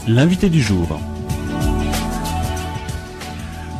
L'invité du jour.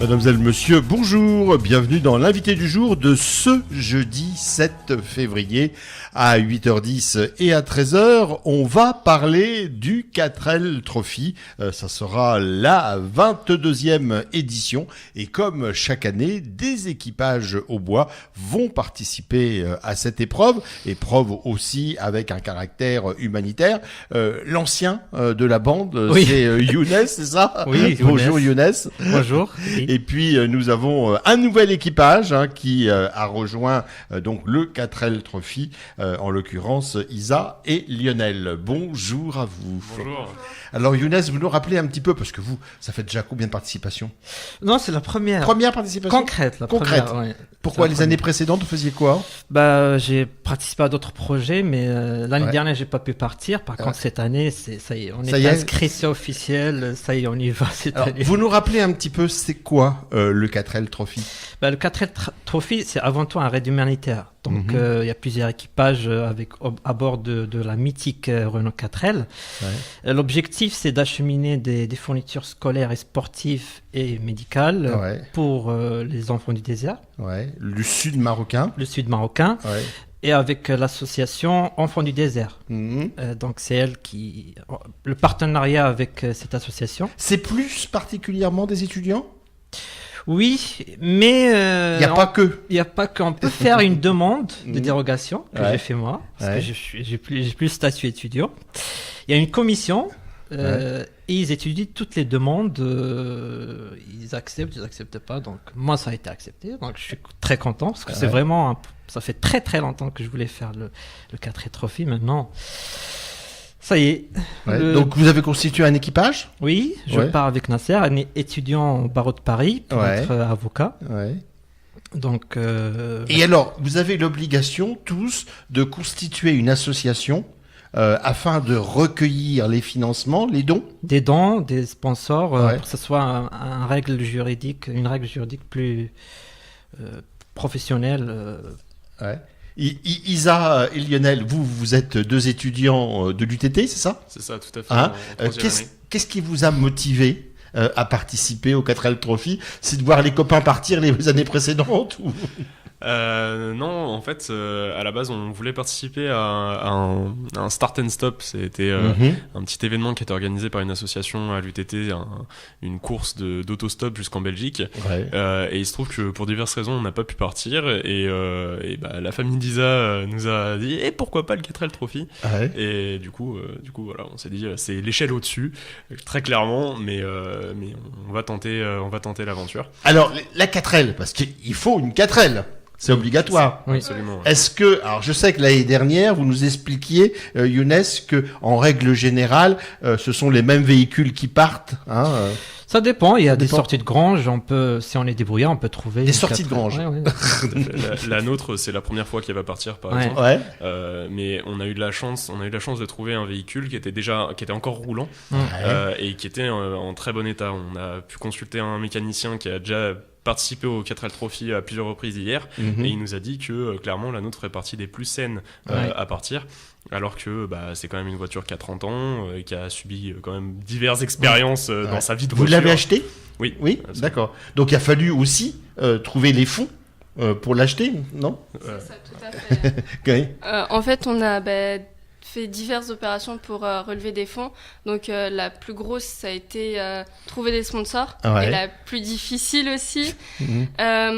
Mesdames et messieurs, bonjour, bienvenue dans l'invité du jour de ce jeudi 7 février à 8h10 et à 13h. On va parler du 4L Trophy, ça sera la 22e édition et comme chaque année, des équipages au bois vont participer à cette épreuve aussi avec un caractère humanitaire. L'ancien de la bande, oui. C'est Younes, c'est ça? Oui, bonjour Younes. Bonjour. Et puis nous avons un nouvel équipage qui a rejoint donc le 4L Trophy, en l'occurrence Isa et Lionel. Bonjour à vous. Bonjour. Alors Younes, vous nous rappelez un petit peu, parce que vous, ça fait déjà combien de participations? Non, c'est la première. Première participation concrète. Concrète. Ouais. Pourquoi les années précédentes, vous faisiez quoi? J'ai participé à d'autres projets, mais l'année dernière, j'ai pas pu partir. Par contre, cette année, ça y est, on est inscrit, c'est officiel. Ça y est, on y va cette année. Vous nous rappelez un petit peu, c'est quoi le 4L Trophy? Le 4L Trophy, c'est avant tout un raid humanitaire. Donc, il y a plusieurs équipages à bord de la mythique Renault 4L. Ouais. L'objectif, c'est d'acheminer des fournitures scolaires et sportives et médicales pour les enfants du désert. Ouais. Le sud marocain. Le sud marocain. Ouais. Et avec l'association Enfants du désert. Donc, c'est elle le partenariat avec cette association. C'est plus particulièrement des étudiants? Oui, mais il n'y a pas que. Il n'y a pas que. On peut faire une demande de dérogation que j'ai fait moi, parce que j'ai plus le statut étudiant. Il y a une commission et ils étudient toutes les demandes. Ils acceptent pas. Donc moi, ça a été accepté. Donc je suis très content parce que c'est vraiment. Ça fait très très longtemps que je voulais faire le 4L Trophy. Maintenant. Ça y est. Donc vous avez constitué un équipage? Oui, je pars avec Nasser, un étudiant au barreau de Paris pour être avocat. Donc. Et alors, vous avez l'obligation tous de constituer une association afin de recueillir les financements, les dons? Des dons, des sponsors, pour que ce soit une règle juridique plus professionnelle. Isa et Lionel, vous êtes deux étudiants de l'UTT, c'est ça? C'est ça, tout à fait. Qu'est-ce qui vous a motivé à participer au 4L Trophy? C'est de voir les copains partir les années précédentes ou... Non, en fait, à la base, on voulait participer à un start and stop. C'était un petit événement qui était organisé par une association à l'UTT, une course d'autostop jusqu'en Belgique. Et il se trouve que pour diverses raisons, on n'a pas pu partir. Et la famille d'Isa nous a dit pourquoi pas le 4L Trophy. Et du coup, voilà, on s'est dit c'est l'échelle au-dessus, très clairement, mais on va tenter l'aventure. Alors la 4L, parce qu'il faut une 4L. C'est obligatoire. Oui, absolument. Est-ce que, alors je sais que l'année dernière, vous nous expliquiez, Younes, que en règle générale, ce sont les mêmes véhicules qui partent. Ça dépend. Il y a des sorties de grange. Si on est débrouillard, on peut trouver des sorties de grange. La nôtre, c'est la première fois qu'elle va partir, par exemple. Mais on a eu de la chance de trouver un véhicule qui était encore roulant et qui était en très bon état. On a pu consulter un mécanicien qui a déjà participé au 4L Trophy à plusieurs reprises hier et il nous a dit que clairement la nôtre fait partie des plus saines à partir, alors que c'est quand même une voiture qui a 30 ans qui a subi quand même diverses expériences dans sa vie de voiture. Vous l'avez acheté? Oui, d'accord. Donc il a fallu aussi trouver les fonds pour l'acheter, non? C'est ça, tout à fait. En fait, on a fait diverses opérations pour relever des fonds. Donc la plus grosse, ça a été trouver des sponsors. Et la plus difficile aussi.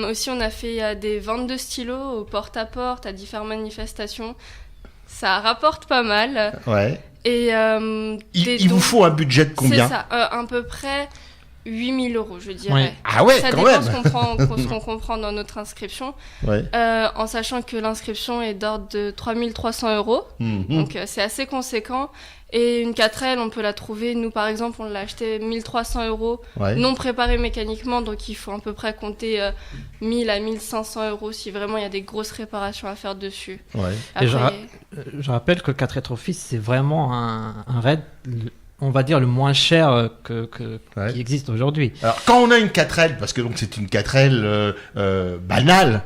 Aussi, on a fait des ventes de stylos au porte-à-porte, à différentes manifestations. Ça rapporte pas mal. Et il vous faut un budget de combien? C'est ça, à peu près 8 000 €, je dirais. Ah ouais, ça quand même. Ça dépend ce qu'on comprend dans notre inscription. En sachant que l'inscription est d'ordre de 3 300 €. Donc c'est assez conséquent. Et une 4L, on peut la trouver. Nous, par exemple, on l'a acheté 1 300 €, non préparée mécaniquement. Donc il faut à peu près compter 1 000 à 1 500 € si vraiment il y a des grosses réparations à faire dessus. Après, je rappelle que le 4L Trophy, c'est vraiment un raid, on va dire, le moins cher qui existe aujourd'hui. Alors, quand on a une 4L, parce que donc c'est une 4L banale,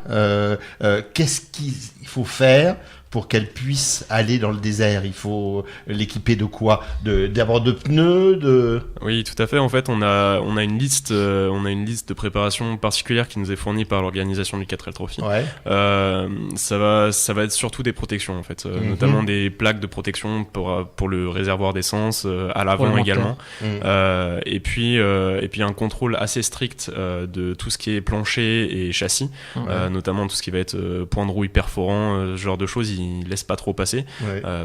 qu'est-ce qu'il faut faire pour qu'elle puisse aller dans le désert? Il faut l'équiper de quoi? D'abord de pneus, Oui, tout à fait. En fait, on a une liste de préparation particulière qui nous est fournie par l'organisation du 4L Trophy. Ouais. Ça va être surtout des protections en fait, notamment des plaques de protection pour le réservoir d'essence, à l'avant également. Et puis un contrôle assez strict de tout ce qui est plancher et châssis, notamment tout ce qui va être point de rouille perforant, ce genre de choses, il laisse pas trop passer,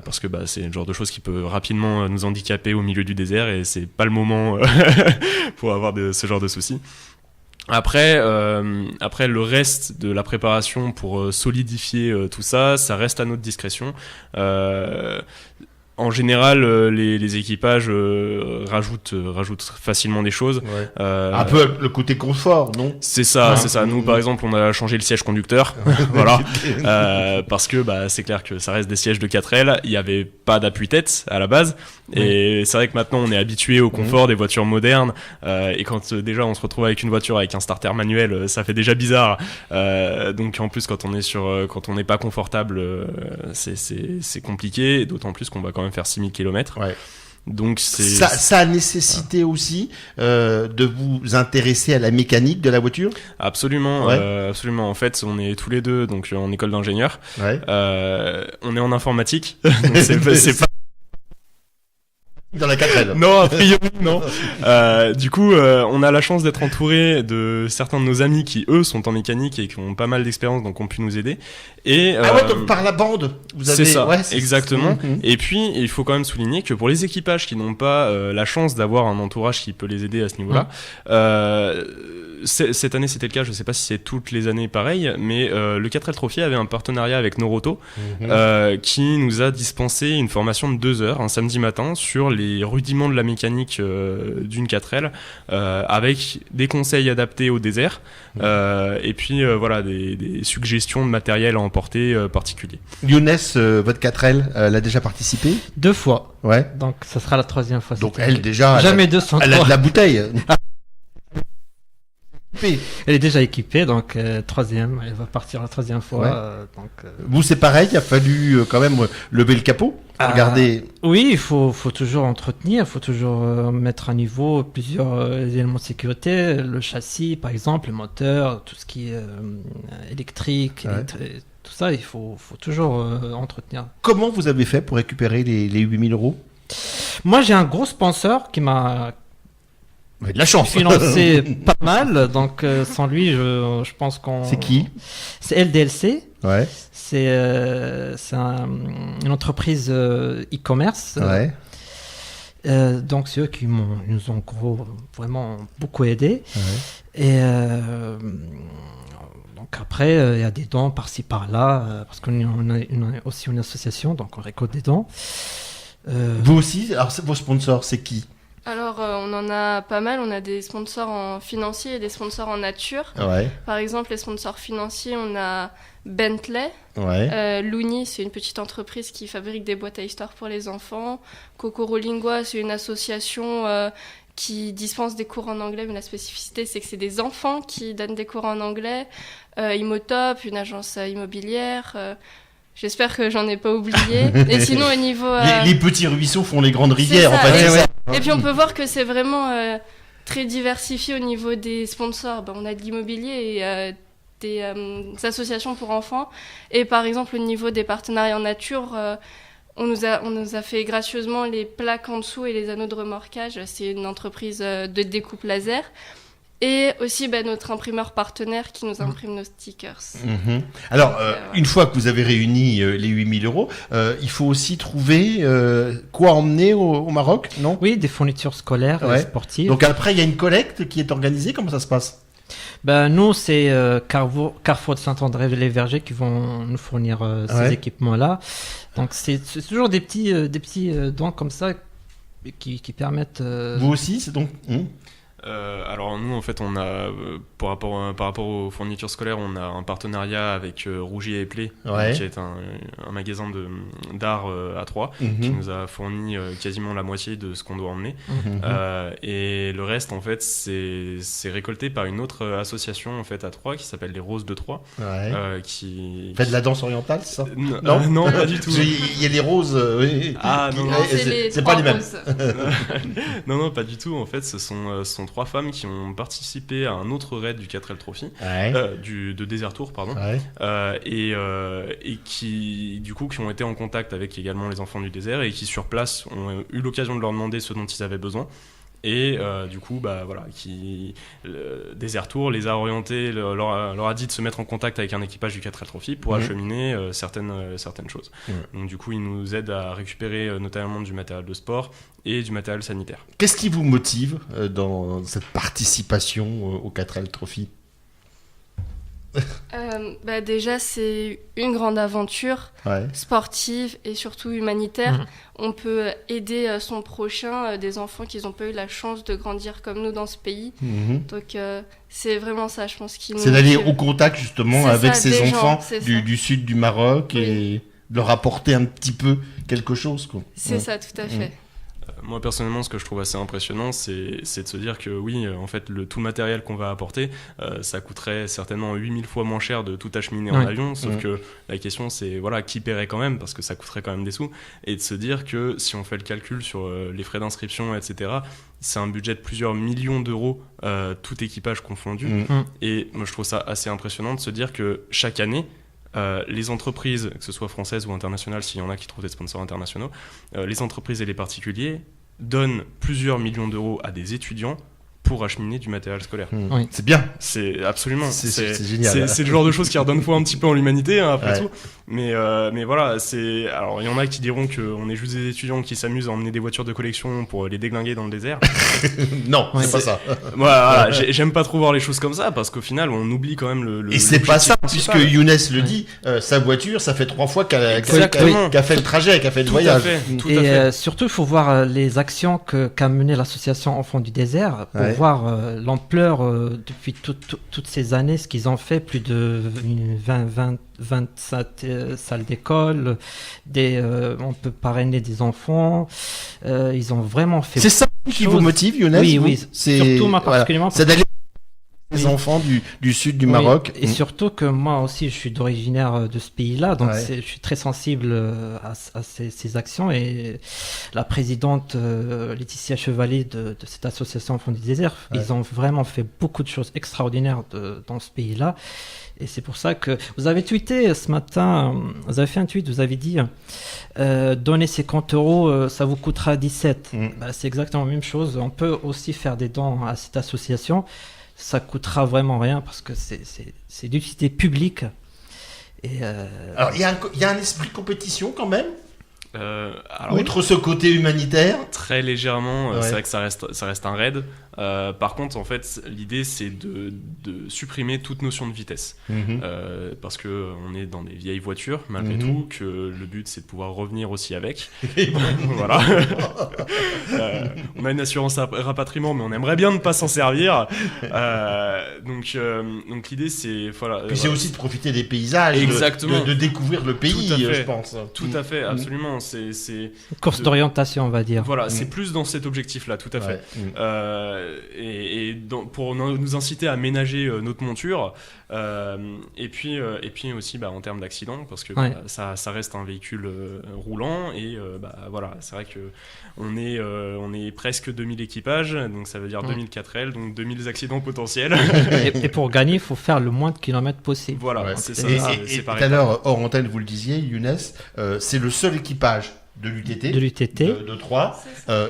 parce que c'est le genre de choses qui peut rapidement nous handicaper au milieu du désert, et c'est pas le moment pour avoir ce genre de soucis. Après, le reste de la préparation pour solidifier tout ça, ça reste à notre discrétion. En général, les équipages rajoutent facilement des choses. Un peu le côté confort, non? C'est ça. Nous, par exemple, on a changé le siège conducteur, voilà, parce que c'est clair que ça reste des sièges de 4L. Il n'y avait pas d'appui-tête à la base, et c'est vrai que maintenant on est habitué au confort des voitures modernes, et quand déjà on se retrouve avec une voiture avec un starter manuel, ça fait déjà bizarre. Donc en plus quand on n'est pas confortable, c'est compliqué, d'autant plus qu'on va quand même faire 6000 km. Donc ça a nécessité aussi de vous intéresser à la mécanique de la voiture? Absolument, absolument. En fait, on est tous les deux donc en école d'ingénieur. On est en informatique, donc c'est pas dans la 4L. Non, a priori, non. Du coup, on a la chance d'être entouré de certains de nos amis qui, eux, sont en mécanique et qui ont pas mal d'expérience, donc ont pu nous aider. Et, donc par la bande, vous avez... C'est ça, exactement. Et puis, il faut quand même souligner que pour les équipages qui n'ont pas la chance d'avoir un entourage qui peut les aider à ce niveau-là, cette année c'était le cas, je sais pas si c'est toutes les années pareil, mais le 4L Trophy avait un partenariat avec Noroto qui nous a dispensé une formation de 2 heures un samedi matin sur les rudiments de la mécanique d'une 4L, avec des conseils adaptés au désert, et puis voilà des suggestions de matériel à emporter particulier. Younes, votre 4L, elle a déjà participé 2 fois. Ouais. Donc ça sera la 3e fois. Donc elle déjà... Jamais 200. Elle a de la bouteille. Elle est déjà équipée, donc 3e, elle va partir la 3e fois. Vous, c'est pareil, il a fallu quand même lever le capot, regarder. Oui, il faut toujours entretenir, il faut toujours mettre à niveau plusieurs éléments de sécurité, le châssis par exemple, le moteur, tout ce qui est électrique, tout ça, il faut toujours entretenir. Comment vous avez fait pour récupérer les 8 000 €? Moi, j'ai un gros sponsor qui m'a de la chance. Financé pas mal, donc sans lui, je pense qu'on... C'est qui? C'est LDLC. Ouais. C'est une entreprise e-commerce. Ouais. Donc c'est eux qui nous ont vraiment beaucoup aidés. Ouais. Et donc après, il y a des dons par-ci par-là, parce qu'on a aussi une association, donc on récolte des dons. Vous aussi? Alors vos sponsors, c'est qui? Alors, on en a pas mal. On a des sponsors en financier et des sponsors en nature. Ouais. Par exemple, les sponsors financiers, on a Bentley. Ouais. Looney, c'est une petite entreprise qui fabrique des boîtes à histoire pour les enfants. Cocoro Lingua, c'est une association qui dispense des cours en anglais, mais la spécificité, c'est que c'est des enfants qui donnent des cours en anglais. Imotop, une agence immobilière... J'espère que j'en ai pas oublié. Et sinon, au niveau... Les petits ruisseaux font les grandes rivières, en fait. Et puis, on peut voir que c'est vraiment très diversifié au niveau des sponsors. On a de l'immobilier et des associations pour enfants. Et par exemple, au niveau des partenariats en nature, on nous a fait gracieusement les plaques en dessous et les anneaux de remorquage. C'est une entreprise de découpe laser. Et aussi notre imprimeur partenaire qui nous imprime nos stickers. Alors, une fois que vous avez réuni les 8 000 €, il faut aussi trouver quoi emmener au Maroc, non? Oui, des fournitures scolaires et sportives. Donc après, il y a une collecte qui est organisée. Comment ça se passe? Nous, c'est Carrefour de Saint-André-les-Vergers qui vont nous fournir ces équipements-là. Donc c'est toujours des petits dons comme ça qui permettent... Vous aussi, c'est donc... Alors nous en fait on a par rapport aux fournitures scolaires, on a un partenariat avec Rougier et Play, qui est un magasin d'art à Troyes, qui nous a fourni quasiment la moitié de ce qu'on doit emmener, et le reste en fait c'est récolté par une autre association en fait à Troyes qui s'appelle les Roses de Troyes, qui fait de la danse orientale, c'est ça? Non, pas du tout. Il y a les roses, c'est pas les mêmes. non, pas du tout. En fait, ce sont 3 femmes qui ont participé à un autre raid du 4L Trophy, de Desert Tour, pardon, et qui du coup qui ont été en contact avec également les enfants du désert et qui sur place ont eu l'occasion de leur demander ce dont ils avaient besoin. Et du coup, Desert Tour les a orientés, leur a dit de se mettre en contact avec un équipage du 4L Trophy pour acheminer certaines choses. Donc du coup, ils nous aident à récupérer notamment du matériel de sport et du matériel sanitaire. Qu'est-ce qui vous motive dans cette participation au 4L Trophy ? Déjà, c'est une grande aventure sportive et surtout humanitaire. On peut aider son prochain, des enfants qui n'ont pas eu la chance de grandir comme nous dans ce pays. Donc, c'est vraiment ça, je pense. C'est d'aller au contact justement avec ces enfants du sud du Maroc et de leur apporter un petit peu quelque chose, quoi. C'est ça, tout à fait. Moi personnellement, ce que je trouve assez impressionnant, c'est de se dire que oui, en fait, tout le matériel qu'on va apporter, ça coûterait certainement 8000 fois moins cher de tout acheminer en avion, sauf que la question c'est qui paierait quand même, parce que ça coûterait quand même des sous, et de se dire que si on fait le calcul sur les frais d'inscription, etc., c'est un budget de plusieurs millions d'euros, tout équipage confondu, et moi je trouve ça assez impressionnant de se dire que chaque année, les entreprises, que ce soit françaises ou internationales, s'il y en a qui trouvent des sponsors internationaux, les entreprises et les particuliers donnent plusieurs millions d'euros à des étudiants pour acheminer du matériel scolaire. C'est bien. C'est absolument. C'est génial. C'est le genre de choses qui redonnent foi un petit peu en l'humanité, après tout. Mais voilà, alors il y en a qui diront qu'on est juste des étudiants qui s'amusent à emmener des voitures de collection pour les déglinguer dans le désert. Non, c'est pas ça. Voilà, j'aime pas trop voir les choses comme ça, parce qu'au final, on oublie quand même Et c'est pas ça, puisque Younes le dit, sa voiture, ça fait 3 fois qu'elle a fait le trajet, qu'elle a fait le voyage. Et surtout, il faut voir les actions qu'a mené l'association Enfants du désert, pour voir l'ampleur depuis toutes ces années, ce qu'ils ont fait, plus de 27 salles d'école, on peut parrainer des enfants, ils ont vraiment fait. C'est ça qui vous motive, Younes? Oui, surtout moi particulièrement. C'est d'aller les enfants du sud du Maroc. Et surtout que moi aussi, je suis d'originaire de ce pays-là, donc je suis très sensible à ces actions. Et la présidente Laetitia Chevalier de cette association Enfants du désert, ils ont vraiment fait beaucoup de choses extraordinaires dans ce pays-là. Et c'est pour ça que vous avez tweeté ce matin, vous avez fait un tweet, vous avez dit donner 50 €, ça vous coûtera 17. C'est exactement la même chose. On peut aussi faire des dons à cette association. Ça coûtera vraiment rien parce que c'est d'utilité publique. Alors, il y a un esprit de compétition quand même. Outre ce côté humanitaire, très légèrement, c'est vrai que ça reste un raid. Par contre, en fait, l'idée c'est de supprimer toute notion de vitesse, parce que on est dans des vieilles voitures malgré tout, que le but c'est de pouvoir revenir aussi avec. Voilà. On a une assurance rapatriement, mais on aimerait bien ne pas s'en servir. Donc l'idée c'est Puis c'est aussi de profiter des paysages, de découvrir le pays, je pense. Tout à fait, absolument. C'est course d'orientation, on va dire. Voilà, c'est plus dans cet objectif-là, tout à fait. Pour nous inciter à ménager notre monture, et puis aussi en termes d'accident, parce que ça reste un véhicule roulant, et voilà, c'est vrai que on est presque 2000 équipages, donc ça veut dire 2000 4L, donc 2000 accidents potentiels. Et pour gagner, il faut faire le moins de kilomètres possible. Voilà, c'est ça. Et tout à l'heure, hors antenne, vous le disiez, Younes, c'est le seul équipage de l'UTT de Troyes,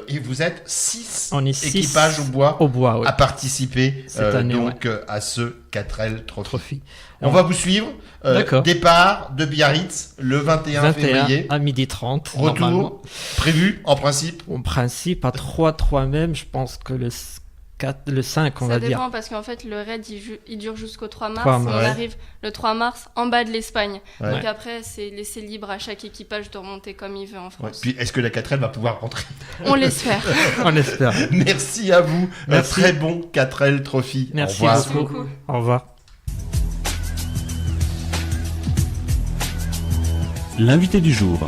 et vous êtes 6 équipages au bois à participer cette année, à ce 4L Trophy. On va vous suivre. Départ de Biarritz le 21 février à 12h30. Retour prévu en principe. En principe à 3 même. Je pense que le le 5, on va dire. Ça dépend parce qu'en fait, le raid, il dure jusqu'au 3 mars. On arrive le 3 mars en bas de l'Espagne. Ouais. Donc après, c'est laissé libre à chaque équipage de remonter comme il veut en France. Ouais. Puis est-ce que la 4L va pouvoir rentrer? On l'espère. On l'espère. Merci à vous. Merci. Un très bon 4L Trophy. Merci beaucoup. Au revoir. L'invité du jour.